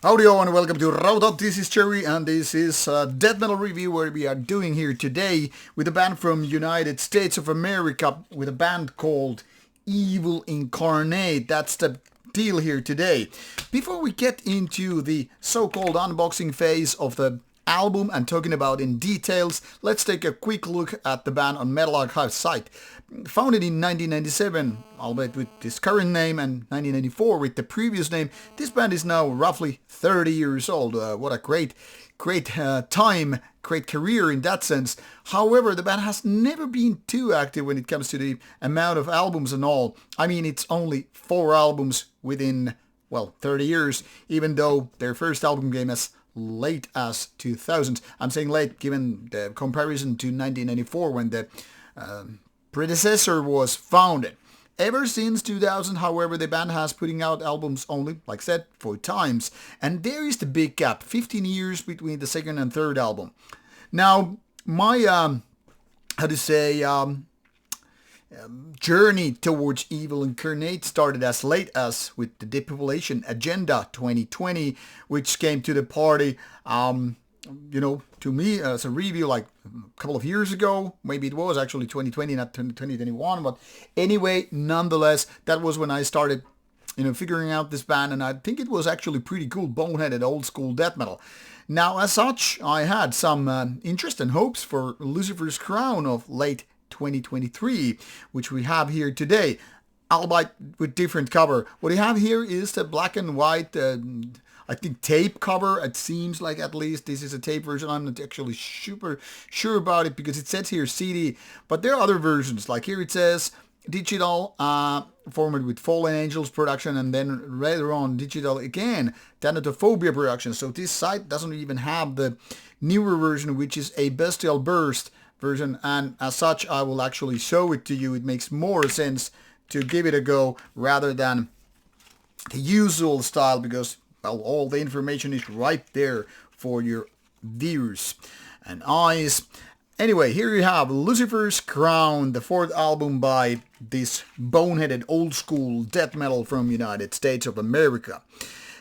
Howdy all and welcome to Rauta. This is Cherry and this is a death metal review where we are doing here today with a band from United States of America with a band called Evil Incarnate. That's the deal here today. Before we get into the so-called unboxing phase of the album and talking about in details, let's take a quick look at the band on Metal Archive's site. Founded in 1997, albeit with this current name, and 1994 with the previous name, this band is now roughly 30 years old. What a great time, great career in that sense. However, the band has never been too active when it comes to the amount of albums and all. I mean, it's only 4 albums within, 30 years, even though their first album came as late as 2000. I'm saying late given the comparison to 1994 when the predecessor was founded. Ever since 2000, however, the band has putting out albums only, like I said, 4 times. And there is the big gap, 15 years between the second and third album. Now, my, journey towards Evil Incarnate started as late as with the Depopulation Agenda 2020, which came to the party, to me as a review like a couple of years ago. Maybe it was actually 2020, not 2021. But anyway, nonetheless, that was when I started, figuring out this band. And I think it was actually pretty cool, boneheaded old school death metal. Now, as such, I had some interest and hopes for Lucifer's Crown of late 2023, which we have here today, albeit with different cover. What we have here is the black and white, I think tape cover. It seems like at least this is a tape version. I'm not actually super sure about it because it says here CD, but there are other versions. Like here it says digital format with Fallen Angels production, and then later on digital again, Thanatophobia production. So this site doesn't even have the newer version, which is a Bestial Burst version, and as such I will actually show it to you. It makes more sense to give it a go rather than the usual style because all the information is right there for your ears and eyes. Anyway, here you have Lucifer's Crown, the 4th album by this boneheaded old school death metal from United States of America.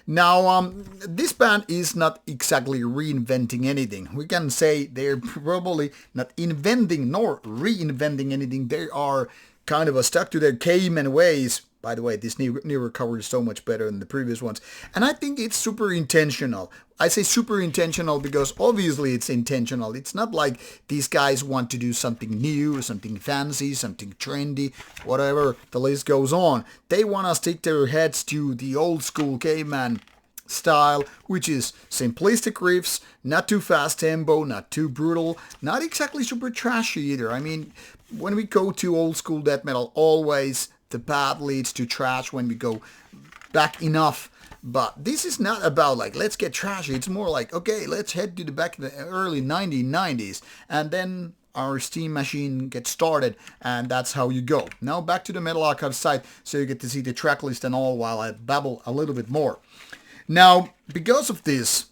Now, this band is not exactly reinventing anything. We can say they're probably not inventing nor reinventing anything. They are kind of stuck to their caveman ways. By the way, this newer cover is so much better than the previous ones. And I think it's super intentional. I say super intentional because obviously it's intentional. It's not like these guys want to do something new, something fancy, something trendy, whatever the list goes on. They want to stick their heads to the old school caveman style, which is simplistic riffs, not too fast tempo, not too brutal, not exactly super trashy either. I mean, when we go to old school death metal, always the path leads to trash when we go back enough. But this is not about like, let's get trashy. It's more like, okay, let's head to the back of the early 1990s. And then our steam machine gets started. And that's how you go. Now back to the Metal Archive site so you get to see the track list and all while I babble a little bit more. Now, because of this,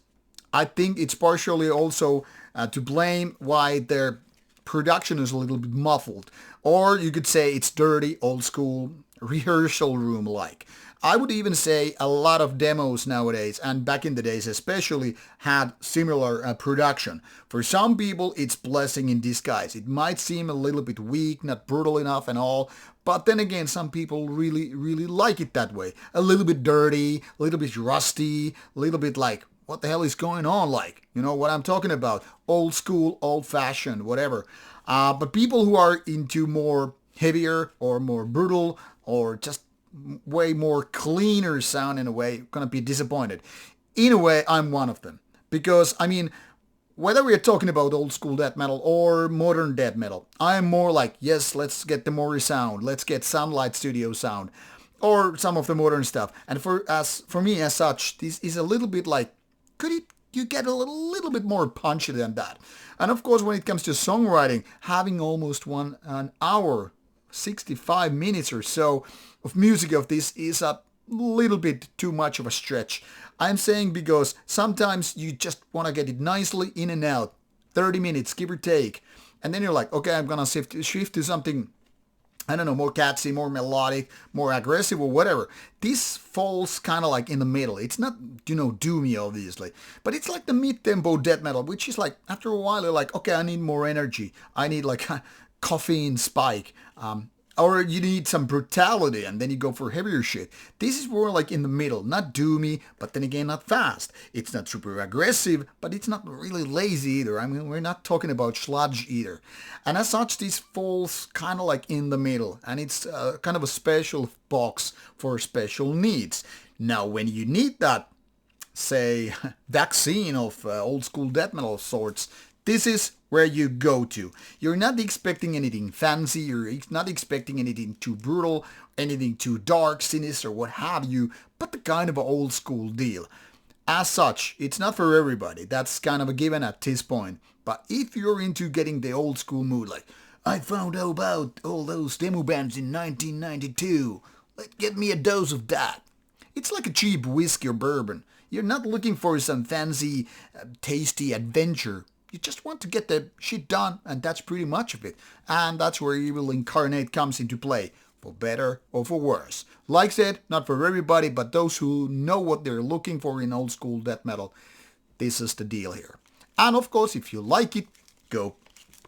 I think it's partially also to blame why their production is a little bit muffled. Or you could say it's dirty, old school, rehearsal room like. I would even say a lot of demos nowadays, and back in the days especially, had similar production. For some people, it's blessing in disguise. It might seem a little bit weak, not brutal enough and all, but then again, some people really like it that way. A little bit dirty, a little bit rusty, a little bit like, what the hell is going on like? You know what I'm talking about? Old school, old fashioned, whatever. But people who are into more heavier or more brutal or just way more cleaner sound in a way, gonna be disappointed. In a way, I'm one of them. Because, I mean, whether we're talking about old school death metal or modern death metal, I'm more like, yes, let's get the Mori sound, let's get Sunlight Studio sound, or some of the modern stuff. And for me as such, this is a little bit like, you get a little bit more punchy than that. And of course, when it comes to songwriting, having almost an hour, 65 minutes or so of music of this is a little bit too much of a stretch. I'm saying because sometimes you just want to get it nicely in and out, 30 minutes, give or take. And then you're like, okay, I'm going to shift to something I don't know, more catchy, more melodic, more aggressive or whatever. This falls kind of like in the middle. It's not, doomy obviously, but it's like the mid-tempo death metal, which is like, after a while, you're like, okay, I need more energy. I need like a caffeine spike. Or you need some brutality and then you go for heavier shit. This is more like in the middle, not doomy, but then again not fast. It's not super aggressive, but it's not really lazy either. I mean, we're not talking about sludge either. And as such, this falls kind of like in the middle, and it's kind of a special box for special needs. Now, when you need that, say, vaccine of old school death metal sorts, this is where you go to. You're not expecting anything fancy, you're not expecting anything too brutal, anything too dark, sinister, what have you, but the kind of old school deal. As such, it's not for everybody, that's kind of a given at this point, but if you're into getting the old school mood, like, I found out about all those demo bands in 1992, get me a dose of that. It's like a cheap whiskey or bourbon. You're not looking for some fancy, tasty adventure. You just want to get the shit done, and that's pretty much of it. And that's where Evil Incarnate comes into play, for better or for worse. Like I said, not for everybody, but those who know what they're looking for in old school death metal, this is the deal here. And of course, if you like it, go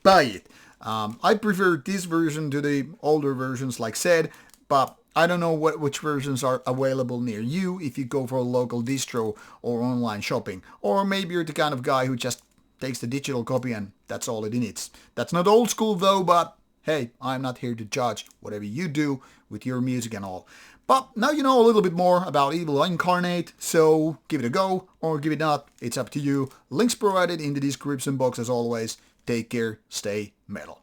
buy it. I prefer this version to the older versions, like I said, but I don't know which versions are available near you if you go for a local distro or online shopping. Or maybe you're the kind of guy who just takes the digital copy and that's all it needs. That's not old school though, but hey, I'm not here to judge whatever you do with your music and all. But now you know a little bit more about Evil Incarnate, so give it a go or give it not. It's up to you. Links provided in the description box as always. Take care, stay metal.